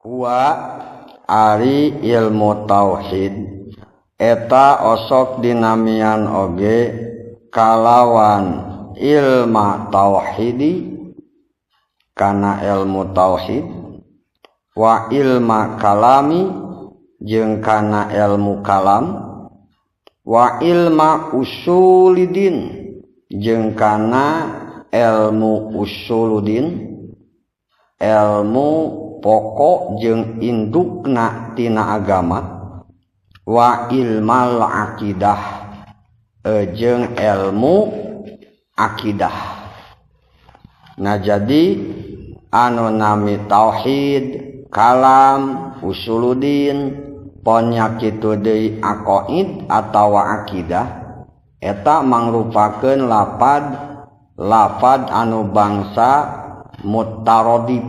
Huwa ari ilmu tauhid eta osok dinamian oge kalawan ilma tauhidi kana ilmu tauhid wa ilma kalami jeung kana ilmu kalam wa ilma usulidin jeung kana ilmu usuludin ilmu pokok jeung indukna tina agama wa ilmal akidah jeung ilmu akidah. Nah jadi anu nami tauhid, kalam, usuluddin, ponya kitu deui aqaid atawa akidah eta mangrupakeun lafad anu bangsa mutaradif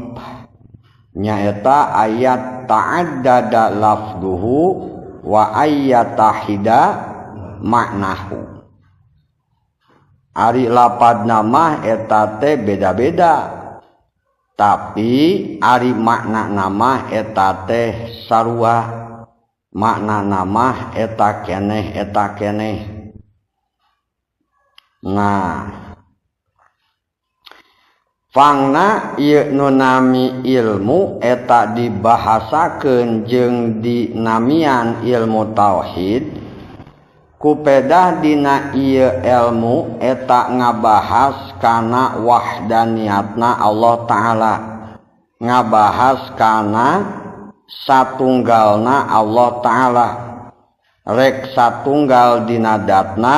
nyaeta ayat ta'addada lafduhu wa ayyatahida maknahu. Ari lapad nama eta teh beda-beda, tapi ari makna nama eta teh sarua, makna nama eta keneh. Nah, fangna ieu nu nami ilmu eta dibahasakeun jeung dinamian ilmu tauhid kupedah dina ieu ilmu eta ngabahas kana wahdaniyatna Allah Ta'ala, ngabahas kana satunggalna Allah Ta'ala, rek satunggal dina datna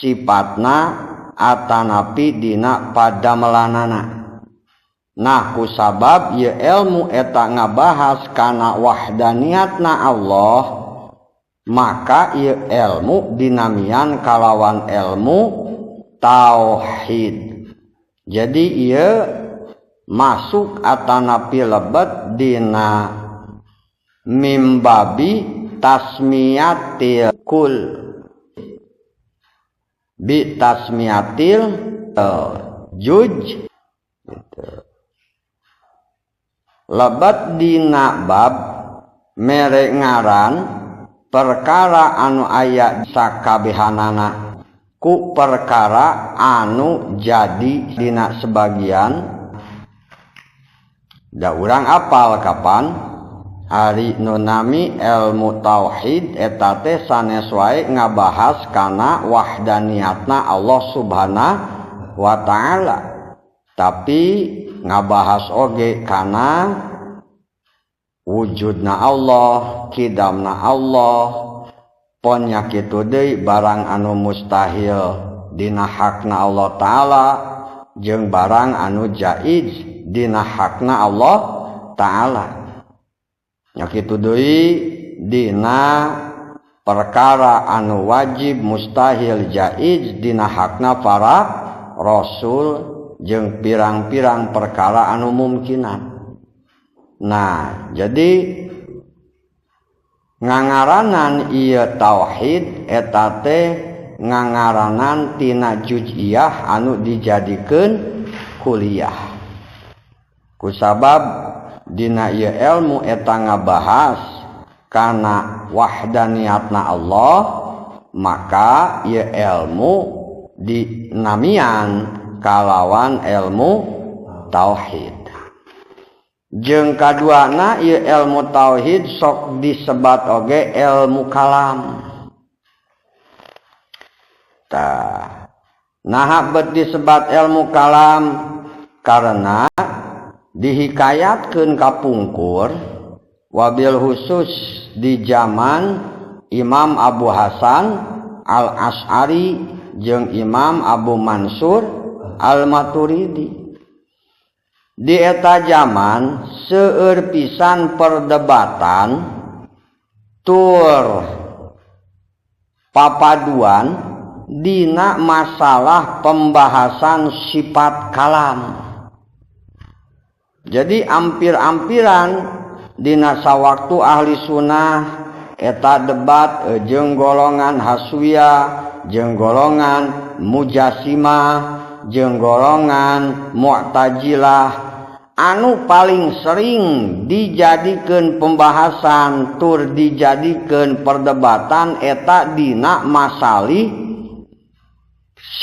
sifatna atanapi dina padamelanana. Nah kusabab ieu ilmu eta ngabahas kana wahdaniyatna Allah, maka ieu ilmu dinamian kalawan ilmu tauhid. Jadi ieu masuk atanapi lebet dina mimbabi tasmiyatil kul bi tasmiyatil juj gitu. Lebet dina bab mere ngaran perkara anu aya sakabehanana ku perkara anu jadi dina sebagian. Da urang apal kapan ari nu nami ilmu tauhid eta teh sanes wae ngabahas kana wahdaniyatna Allah Subhanahu wa Ta'ala, tapi ngabahas oge kana wujudna Allah, kidamna Allah, ponya kitu deui barang anu mustahil dina hakna Allah Ta'ala jeung barang anu jaiz dina hakna Allah Ta'ala. Nya kitu deui dina perkara anu wajib, mustahil, jaiz dina hakna para rasul jeung pirang-pirang perkara anu mungkinan. Nah, jadi ngangaranan ieu tauhid eta teh ngangaranan tina juz'iyah anu dijadikeun kuliah. Kusabab dina ieu ilmu eta ngabahas kana wahdaniyatna Allah, maka ieu ilmu dinamian kalawan ilmu tauhid. Jeung kaduana ieu ilmu tauhid sok disebat oge ilmu kalam. Tah, naha bet disebat ilmu kalam karena dihikayatkeun kapungkur wabil khusus di zaman Imam Abu Hasan Al-Asy'ari jeung Imam Abu Mansur Al-Maturidi. Di eta zaman seueur pisan perdebatan tur papaduan dina masalah pembahasan sifat kalam. Jadi ampir-ampiran dina sawaktu ahli sunnah eta debat jeung golongan haswiyah, jeung golongan mujassimah, jeung golongan mu'tazilah anu paling sering dijadikeun pembahasan tur dijadikeun perdebatan eta dina masalih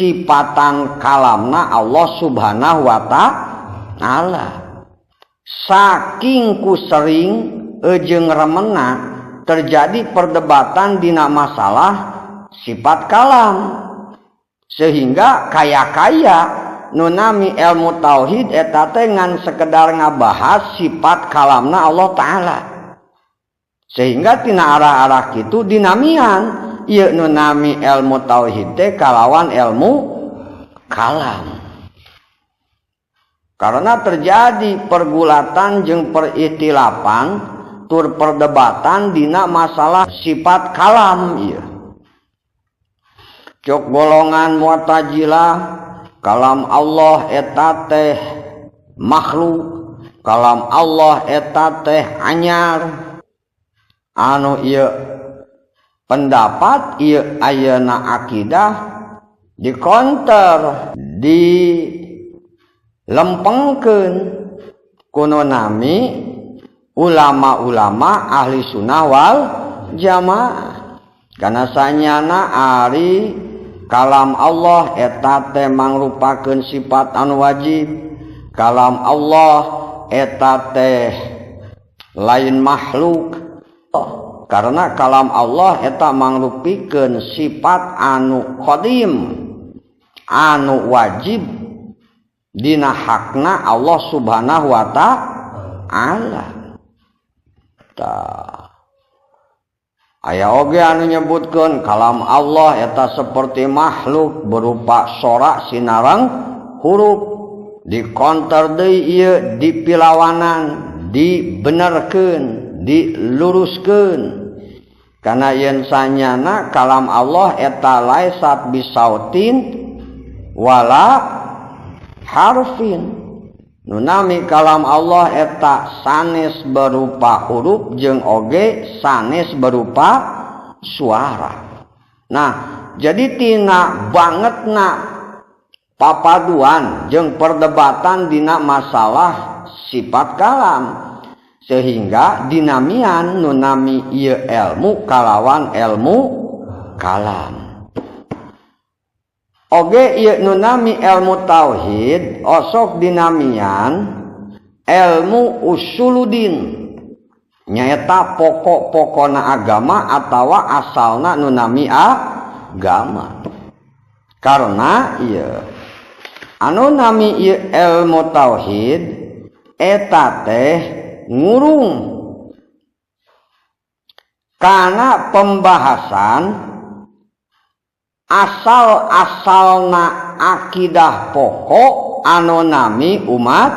sifatan kalamna Allah Subhanahu wa Ta'ala. Saking ku sering jeung remena terjadi perdebatan dina masalah sifat kalam, sehingga kaya-kaya nunami ilmu tauhid eta teh ngan sekedar ngabahas sifat kalamna Allah Ta'ala, sehingga tina arah-arah kitu dinamian ieu nunami ilmu tauhid teh kalawan ilmu kalam. Karena terjadi pergulatan jeung perikhtilafan tur perdebatan dina masalah sifat kalam ieu. Cok golongan Mu'tazilah kalam Allah eta teh makhluk, kalam Allah eta teh anyar. Anu ieu pendapat ieu ayeuna akidah dikonter di lempengkeun kuno nami ulama-ulama ahli sunnah wal jamaah. Karena sanyana ari kalam Allah eta teh mangrupakeun sifat anu wajib, kalam Allah eta teh lain makhluk. Karena kalam Allah eta mangrupikeun sifat anu qadim, anu wajib dina hakna Allah Subhanahu wa Ta'ala. Aya oge anu nyebutkeun kalam Allah eta seperti makhluk berupa sorak sinarang huruf, dikonter deui ieu dipilawanan, dibenerkeun, diluruskeun. Kana yen sanyana kalam Allah eta laisat bisautin wala harfin. Nunami kalam Allah eta sanes berupa huruf jeung oge sanes berupa suara. Nah, jadi tina bangetna papaduan jeung perdebatan dina masalah sifat kalam, sehingga dinamian nunami ieu ilmu kalawan ilmu kalam. Oge ieu nunami ilmu tauhid osok dinamian ilmu usuluddin, nyaeta pokok-pokona agama atawa asalna nunami agama. Karena ieu anu nami ieu ilmu tauhid eta teh ngurung kana pembahasan asal-asalna akidah pokok anu nami umat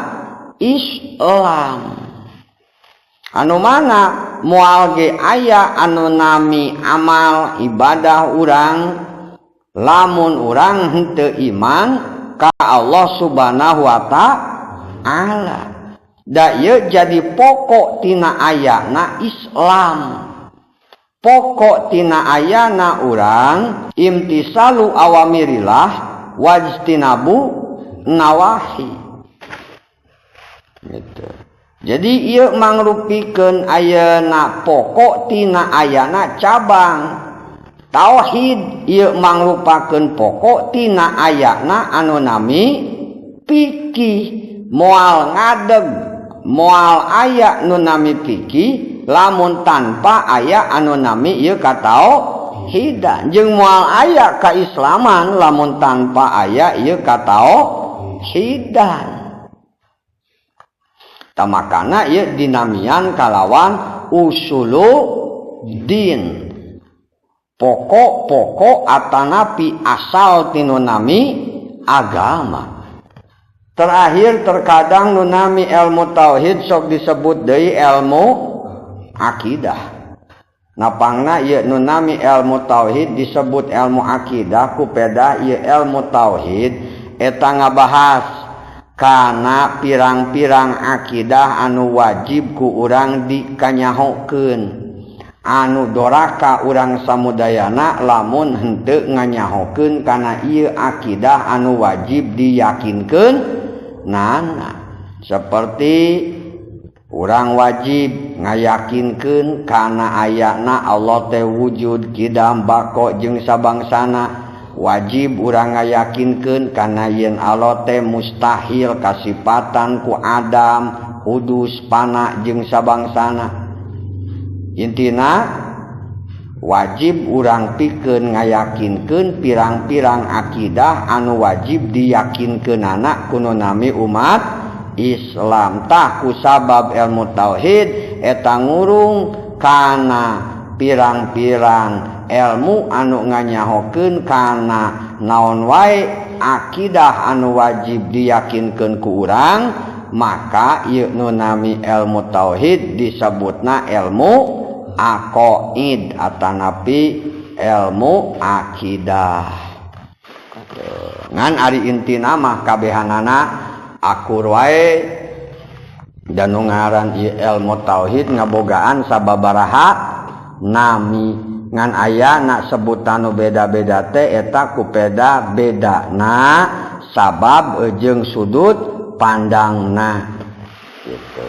Islam. Anu mana moal ge aya anu nami amal ibadah urang lamun urang henteu iman ka Allah Subhanahu wa Ta'ala. Da ieu jadi pokok tina ayana Islam. Pokok tina ayana urang imtisalu awamirillah wajtinabu nawahi. Gitu. Jadi ieu mangrupikeun ayeuna pokok tina ayana cabang. Tauhid ieu mangrupakeun pokok tina ayana anu nami fikih. Moal ngadeg, moal aya nu nami fikih lamun tanpa aya anu nami ieu katauhidan, jeung moal aya kaislaman lamun tanpa aya ieu katauhidan. Tamakana ieu dinamian kalawan usuluddin, pokok-pokok atanapi asal tinu nami agama. Terakhir terkadang nunami ilmu tauhid sok disebut deui ilmu akidah. Napangna ieu nunami ilmu tauhid disebut ilmu akidah ku peda ieu ilmu tauhid eta ngabahas kana pirang-pirang akidah anu wajib ku urang dikanyahokeun, anu doraka urang samudayana lamun henteu nganyahokeun kana ieu akidah anu wajib diyakinkeun nana. seperti urang wajib ngayakinkeun kana ayana Allah teh wujud kidam bako jeung sabangsana. Wajib urang ngayakinkeun kana yen Allah teh mustahil kasipatan ku Adam, Hudus, Pana jeung sabangsana. Intina wajib urang pikeun ngayakinkeun pirang-pirang akidah anu wajib diyakinkeunana kuno nami umat Islam. Tah ku sabab ilmu tauhid eta ngurung kana pirang-pirang ilmu anu nganyahokeun kana naon wae akidah anu wajib diyakinkeun ku urang, maka ieu nu nami ilmu tauhid disebutna ilmu aqaid atanapi ilmu akidah. Ngan ari intina mah kabehanana akur wae dan nu ngaran ieu ilmu tauhid ngabogaan sababaraha nami. Ngan aya na sebutan nu beda-beda teh eta kupeda bedana sabab jeung sudut pandangna gitu.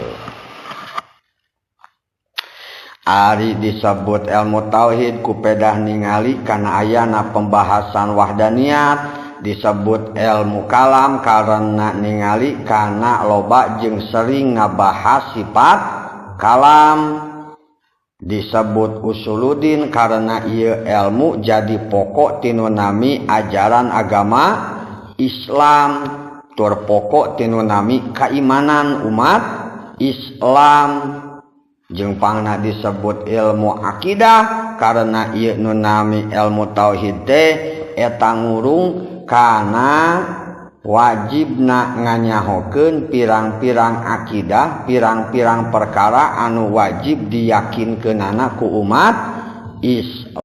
Ari disebut ilmu tauhid kupeda ningali kana ayana pembahasan wahdaniyat, disebut ilmu kalam karena ningali kana loba jeung sering ngabahas sifat kalam, disebut usuluddin karena ieu ilmu jadi pokok tinu nami ajaran agama Islam, tur pokok tinu nami keimanan umat Islam. Jeung pangna disebut ilmu akidah karena ieu nu nami ilmu tauhid teh eta ngurung kana wajibna nganyahokeun pirang-pirang akidah, pirang-pirang perkara anu wajib diyakinkeunana ku umat Islam.